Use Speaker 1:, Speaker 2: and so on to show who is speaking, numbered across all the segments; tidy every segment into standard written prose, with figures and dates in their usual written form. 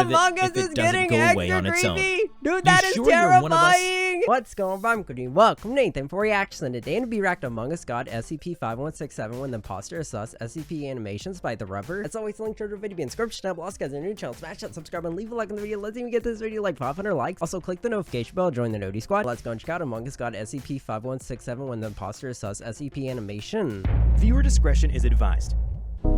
Speaker 1: Among Us is getting extra creepy. Dude, that is terrifying. What's going on, Cody? Welcome, Nathan, for reaction today. And to be react Among Us God SCP-5167 when the imposter is sus. SCP animations by the rubber. As always, link to the video in the description. Now, also, guys, are new channel, smash that subscribe and leave a like on the video. Let's even get this video like 500 likes. Also, click the notification bell, join the Noti squad. Let's go and check out Among Us God SCP-5167 when the imposter is sus. SCP animation.
Speaker 2: Viewer discretion is advised.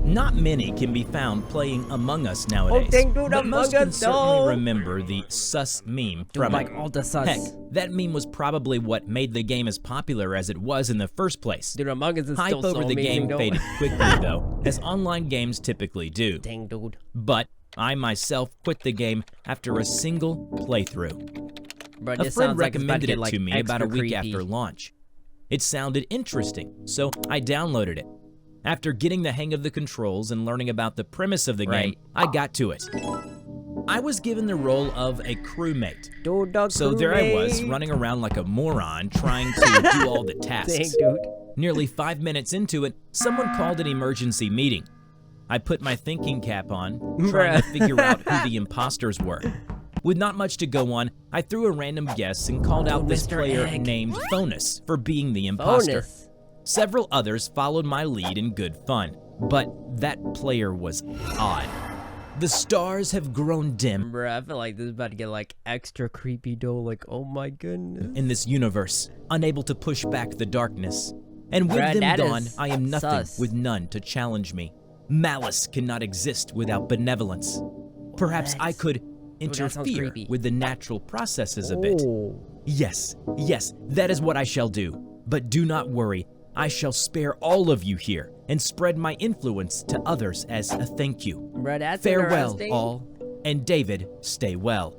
Speaker 2: Not many can be found playing Among Us nowadays, but most can certainly remember the sus meme from
Speaker 1: like all the sus.
Speaker 2: Heck, that meme was probably what made the game as popular as it was in the first place.
Speaker 1: Dude, Among Us is
Speaker 2: Hype
Speaker 1: still
Speaker 2: over
Speaker 1: so
Speaker 2: the
Speaker 1: amazing,
Speaker 2: game faded quickly though, as online games typically do.
Speaker 1: Dang, dude.
Speaker 2: But I myself quit the game after a single playthrough.
Speaker 1: Bro,
Speaker 2: A friend recommended it
Speaker 1: like
Speaker 2: to me about a week
Speaker 1: creepy.
Speaker 2: after launch. It sounded interesting, so I downloaded it. After getting the hang of the controls and learning about the premise of the game, I got to it. I was given the role of a crewmate. So there I was, running around like a moron, trying to do all the tasks.
Speaker 1: Dang, dude.
Speaker 2: Nearly 5 minutes into it, someone called an emergency meeting. I put my thinking cap on, trying to figure out who the imposters were. With not much to go on, I threw a random guess and called out this player named Fonus for being the imposter. Several others followed my lead in good fun, but that player was odd. The stars have grown dim.
Speaker 1: Bruh, I feel like this is about to get like extra creepy though, like oh my goodness.
Speaker 2: In this universe, unable to push back the darkness. And with them gone, I am nothing with none to challenge me. Malice cannot exist without benevolence. Perhaps I could interfere with the natural processes a bit. Yes, that is what I shall do. But do not worry. I shall spare all of you here and spread my influence to others as a thank you.
Speaker 1: Bro, that's
Speaker 2: farewell, all, and David, stay well.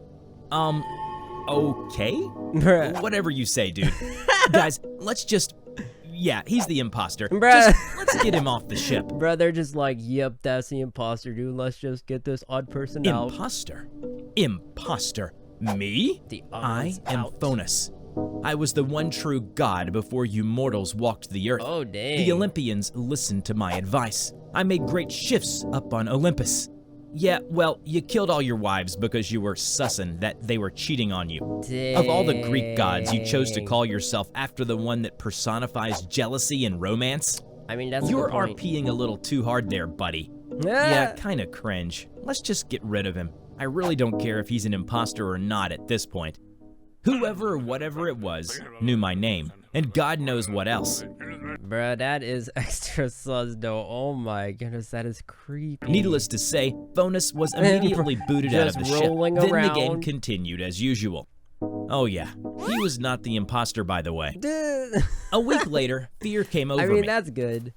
Speaker 2: Okay? Whatever you say, dude. Guys, let's just... Yeah, he's the imposter. Let's get him off the ship.
Speaker 1: Bro, they're just like, yep, that's the imposter, dude. Let's just get this odd person out.
Speaker 2: Imposter? Imposter? Me? I am Fonus. I was the one true god before you mortals walked the earth.
Speaker 1: Oh, dang.
Speaker 2: The Olympians listened to my advice. I made great shifts up on Olympus. Yeah, well, you killed all your wives because you were sussin' that they were cheating on you.
Speaker 1: Dang.
Speaker 2: Of all the Greek gods, you chose to call yourself after the one that personifies jealousy and romance?
Speaker 1: I mean, that's
Speaker 2: You're RPing a little too hard there, buddy. Yeah, kinda cringe. Let's just get rid of him. I really don't care if he's an imposter or not at this point. Whoever or whatever it was knew my name, and God knows what else.
Speaker 1: Bruh, that is extra sus though. Oh my goodness, that is creepy.
Speaker 2: Needless to say, Fonus was immediately booted out of the ship. Then the game continued as usual. Oh yeah, he was not the imposter, by the way. A week later, fear came over me.
Speaker 1: I mean, that's good.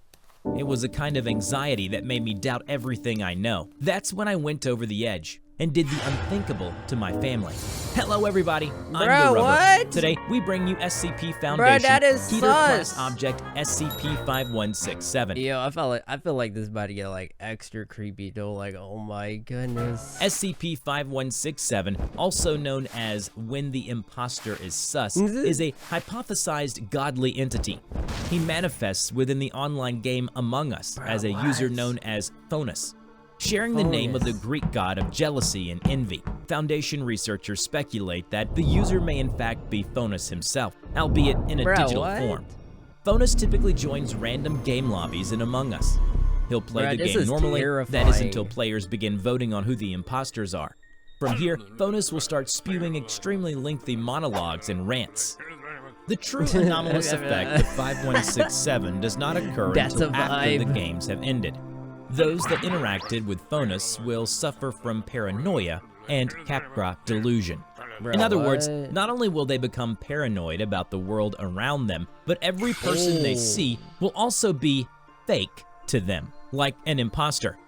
Speaker 2: It was a kind of anxiety that made me doubt everything I know. That's when I went over the edge and did the unthinkable to my family. Hello everybody, I'm the Rubber.
Speaker 1: What?
Speaker 2: Today, we bring you SCP Foundation,
Speaker 1: that is
Speaker 2: Heater Class Object SCP-5167.
Speaker 1: Yo, I feel like this is about to get like extra creepy though, like oh my goodness.
Speaker 2: SCP-5167, also known as When the Imposter is Sus, is a hypothesized godly entity. He manifests within the online game Among Us as a user known as Fonus. Sharing the name of the Greek god of jealousy and envy, Foundation researchers speculate that the user may in fact be Fonus himself, albeit in a digital form. Fonus typically joins random game lobbies in Among Us. He'll play the game normally, that is until players begin voting on who the imposters are. From here, Fonus will start spewing extremely lengthy monologues and rants. The true anomalous effect of 5167 does not occur until after the games have ended. Those that interacted with Fonus will suffer from paranoia and Capgras delusion. In other words, not only will they become paranoid about the world around them, but every person they see will also be fake to them, like an imposter.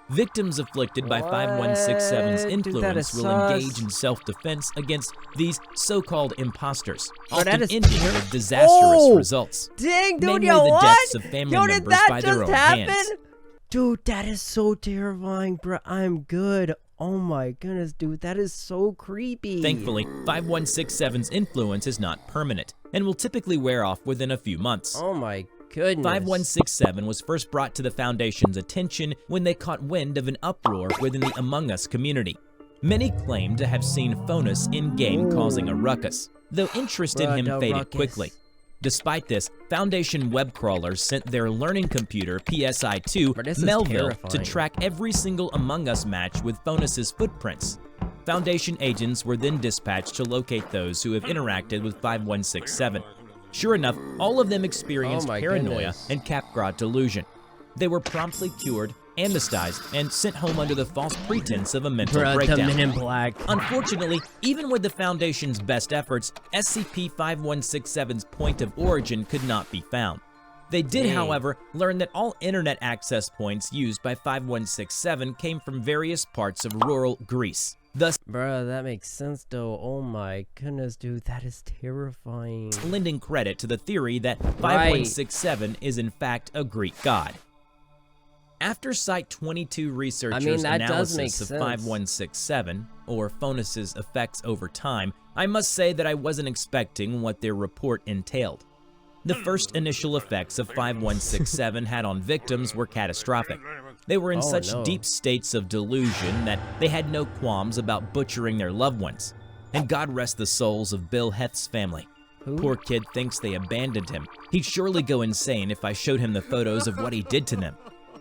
Speaker 2: Victims afflicted by 5167's influence will engage in self-defense against these so-called imposters, often ending with disastrous results.
Speaker 1: Dang, dude,
Speaker 2: namely the deaths of family members by their own hands.
Speaker 1: Dude, that is so terrifying, bro. I'm good. Oh my goodness, dude, that is so creepy.
Speaker 2: Thankfully, 5167's influence is not permanent and will typically wear off within a few months.
Speaker 1: Oh my goodness.
Speaker 2: 5167 was first brought to the Foundation's attention when they caught wind of an uproar within the Among Us community. Many claim to have seen Fonus in-game causing a ruckus, though interest in him faded quickly. Despite this, Foundation web crawlers sent their learning computer PSI-2 Melville to track every single Among Us match with Fonus's footprints. Foundation agents were then dispatched to locate those who have interacted with 5167. Sure enough, all of them experienced paranoia and Capgras delusion. They were promptly cured, amnestized, and sent home under the false pretense of a mental breakdown.
Speaker 1: The Men in Black.
Speaker 2: Unfortunately, even with the Foundation's best efforts, SCP-5167's point of origin could not be found. They did, however, learn that all internet access points used by 5167 came from various parts of rural Greece. Thus,
Speaker 1: bruh, that makes sense though. Oh my goodness, dude, that is terrifying.
Speaker 2: Lending credit to the theory that 5167 is in fact a Greek god. After Site-22 researchers' analysis of 5167, or Fonus's effects over time, I must say that I wasn't expecting what their report entailed. The first initial effects of 5167 had on victims were catastrophic. They were in such deep states of delusion that they had no qualms about butchering their loved ones. And God rest the souls of Bill Heth's family. Poor kid thinks they abandoned him. He'd surely go insane if I showed him the photos of what he did to them.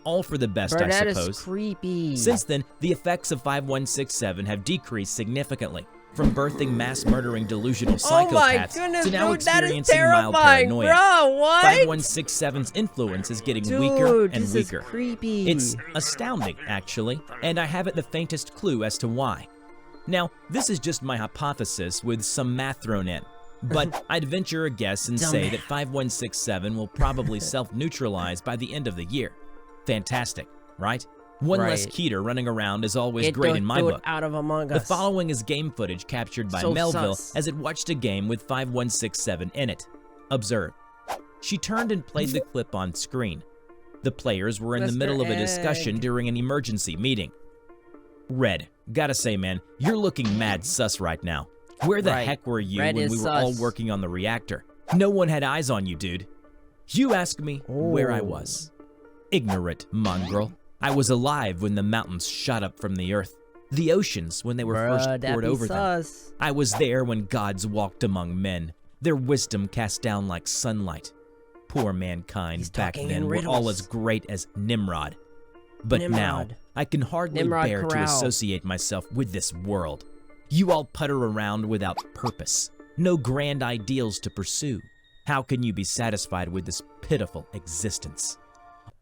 Speaker 2: All for the best, I suppose.
Speaker 1: That is creepy.
Speaker 2: Since then, the effects of 5167 have decreased significantly, from birthing mass-murdering delusional psychopaths to now experiencing mild paranoia.
Speaker 1: Bro, what?
Speaker 2: 5167's influence is getting weaker and weaker.
Speaker 1: Is creepy.
Speaker 2: It's astounding, actually, and I haven't the faintest clue as to why. Now, this is just my hypothesis with some math thrown in, but I'd venture a guess and say that 5167 will probably self-neutralize by the end of the year. Fantastic, right? One less Keter running around is always great in my book.
Speaker 1: Out of Among Us.
Speaker 2: The following is game footage captured by Melville as it watched a game with 5167 in it. Observe. She turned and played the clip on screen. The players were in the middle of a discussion during an emergency meeting. Red, gotta say, man, you're looking mad sus right now. Where the heck were you when we were all working on the reactor? No one had eyes on you, dude. You ask me where I was. Ignorant mongrel. I was alive when the mountains shot up from the earth, the oceans when they were first poured over them. I was there when gods walked among men, their wisdom cast down like sunlight. Poor mankind back then were all as great as Nimrod. But now, I can hardly bear to associate myself with this world. You all putter around without purpose, no grand ideals to pursue. How can you be satisfied with this pitiful existence?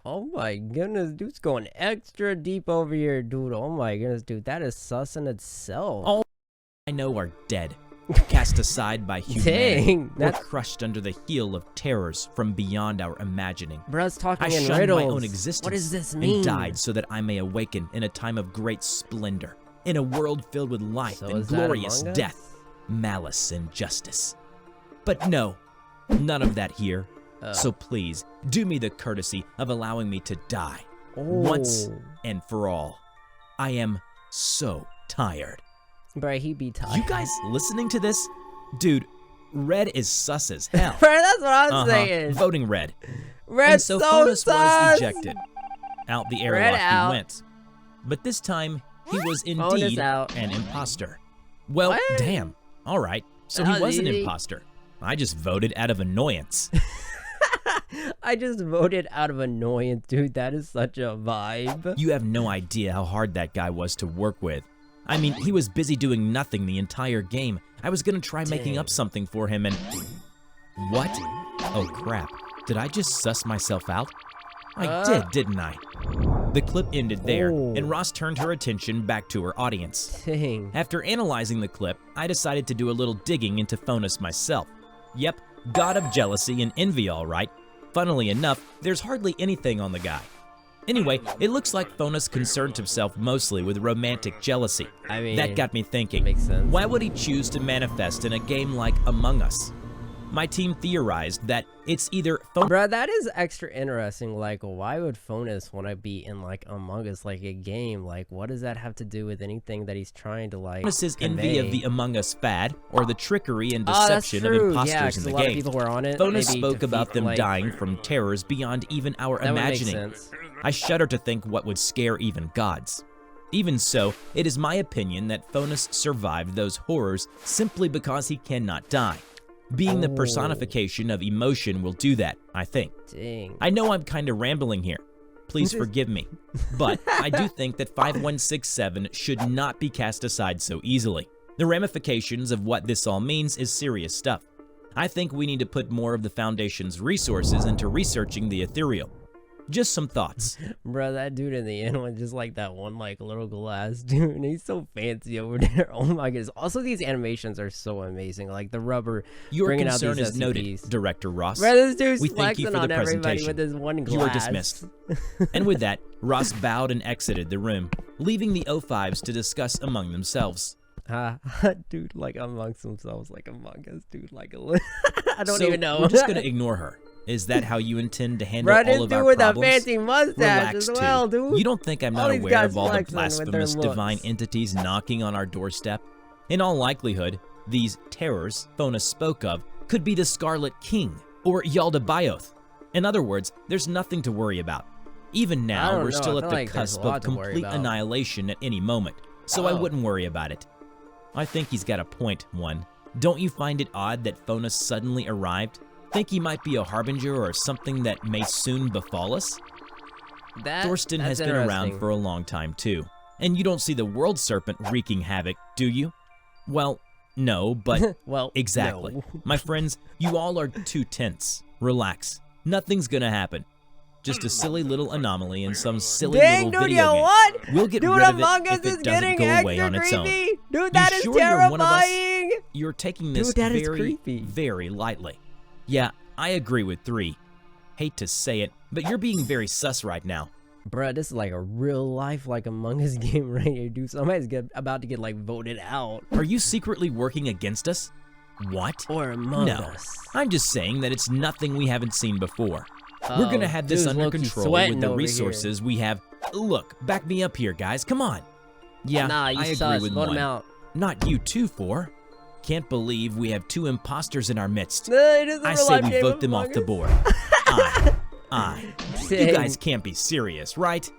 Speaker 1: Oh my goodness, dude's going extra deep over here, dude. Oh my goodness, dude, that is sus in itself.
Speaker 2: All I know are dead, cast aside by humanity, or crushed under the heel of terrors from beyond our imagining.
Speaker 1: Bruh's talking in
Speaker 2: riddles. I shunned my own existence.
Speaker 1: What does this mean?
Speaker 2: And died so that I may awaken in a time of great splendor, in a world filled with life and glorious death, malice and justice. But no, none of that here. So please, do me the courtesy of allowing me to die, once and for all. I am so tired.
Speaker 1: Bruh, he be tired.
Speaker 2: You guys listening to this? Dude, Red is sus as hell.
Speaker 1: Bruh, that's what I'm saying.
Speaker 2: Voting Red.
Speaker 1: Red's
Speaker 2: so
Speaker 1: Fonus
Speaker 2: was ejected. Out the airlock he went. But this time, he was indeed an imposter. Well, damn. All right, so he was an imposter. I just voted out of annoyance.
Speaker 1: I just voted out of annoyance, dude. That is such a vibe.
Speaker 2: You have no idea how hard that guy was to work with. I mean, he was busy doing nothing the entire game. I was gonna try making up something for him and... What? Oh crap. Did I just suss myself out? I did, didn't I? The clip ended there, and Ross turned her attention back to her audience.
Speaker 1: Dang.
Speaker 2: After analyzing the clip, I decided to do a little digging into Fonus myself. Yep, god of jealousy and envy, all right. Funnily enough, there's hardly anything on the guy. Anyway, it looks like Fonus concerned himself mostly with romantic jealousy.
Speaker 1: I mean,
Speaker 2: that got me thinking,
Speaker 1: makes sense.
Speaker 2: Why would he choose to manifest in a game like Among Us? My team theorized that it's either
Speaker 1: Bruh, that is extra interesting. Like, why would Fonus want to be in, like, Among Us, like, a game? Like, what does that have to do with anything that he's trying to, like,
Speaker 2: Fonus's envy of the Among Us fad, or the trickery and deception of imposters in the game.
Speaker 1: A lot of people were on it.
Speaker 2: Fonus spoke about them dying from terrors beyond even our imagining. I shudder to think what would scare even gods. Even so, it is my opinion that Fonus survived those horrors simply because he cannot die. Being the personification of emotion will do that, I think.
Speaker 1: Dang.
Speaker 2: I know I'm kind of rambling here. Please forgive me. But I do think that 5167 should not be cast aside so easily. The ramifications of what this all means is serious stuff. I think we need to put more of the Foundation's resources into researching the ethereal. Just some thoughts.
Speaker 1: Bro, that dude in the end was just like that one like little glass dude, and he's so fancy over there. Oh my goodness. Also, these animations are so amazing. Like the rubber bringing out these SCPs. Your concern is noted,
Speaker 2: Director Ross.
Speaker 1: Bro, this dude's
Speaker 2: we thank you for
Speaker 1: on
Speaker 2: the
Speaker 1: everybody
Speaker 2: presentation.
Speaker 1: with his one glass.
Speaker 2: You are dismissed. And with that, Ross bowed and exited the room, leaving the O5s to discuss among themselves.
Speaker 1: Dude, like amongst themselves, like among us, dude, like I don't even know.
Speaker 2: We're just gonna ignore her. Is that how you intend to handle
Speaker 1: Bro,
Speaker 2: all of our
Speaker 1: with
Speaker 2: problems?
Speaker 1: A fancy mustache
Speaker 2: Relax,
Speaker 1: as well, dude.
Speaker 2: You don't think I'm not aware of all the blasphemous divine entities knocking on our doorstep? In all likelihood, these terrors Fonus spoke of could be the Scarlet King or Yaldabaoth. In other words, there's nothing to worry about. Even now, we're still at the cusp of complete annihilation at any moment, so I wouldn't worry about it. I think he's got a point, one. Don't you find it odd that Fonus suddenly arrived? Think he might be a harbinger or something that may soon befall us? Thorsten has been around for a long time too. And you don't see the world serpent wreaking havoc, do you? Well, no, but
Speaker 1: well,
Speaker 2: exactly.
Speaker 1: No.
Speaker 2: My friends, you all are too tense. Relax. Nothing's gonna happen. Just a silly little anomaly in some silly little video game.
Speaker 1: What?
Speaker 2: We'll get rid of it if it doesn't go away on its own.
Speaker 1: Dude, that is terrifying.
Speaker 2: You're taking this very lightly. Yeah, I agree with 3. Hate to say it, but you're being very sus right now.
Speaker 1: Bruh, this is like a real life like Among Us game right here, dude. Somebody's about to get like voted out.
Speaker 2: Are you secretly working against us? What?
Speaker 1: Or Among Us?
Speaker 2: I'm just saying that it's nothing we haven't seen before. We're gonna have this under control with the resources we have. Look, back me up here, guys. Come on. Yeah, I agree with
Speaker 1: Vote
Speaker 2: 1.
Speaker 1: him out.
Speaker 2: Not you too, 4. Can't believe we have 2 imposters in our midst.
Speaker 1: I
Speaker 2: say we vote them off the board. You guys can't be serious, right?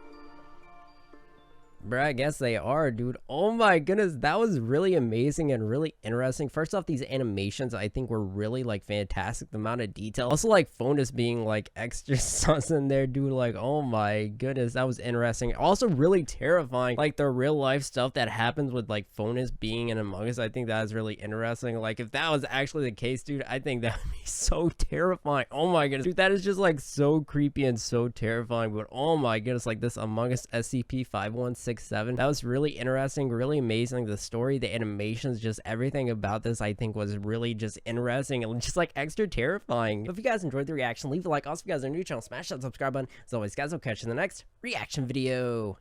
Speaker 1: Bruh, I guess they are, dude. Oh my goodness, that was really amazing and really interesting. First off, these animations I think were really like fantastic. The amount of detail. Also like Fonus being like extra sus in there, dude. Like, oh my goodness, that was interesting. Also really terrifying. Like the real life stuff that happens with like Fonus being in Among Us. I think that is really interesting. Like if that was actually the case, dude, I think that would be so terrifying. Oh my goodness, dude, that is just like so creepy and so terrifying. But oh my goodness, like this Among Us SCP-5167. That was really interesting, really amazing. The story, the animations, just everything about this I think was really just interesting and just like extra terrifying. If you guys enjoyed the reaction, leave a like. Also, if you guys are new to the channel, smash that subscribe button. As always, guys, I'll catch you in the next reaction video.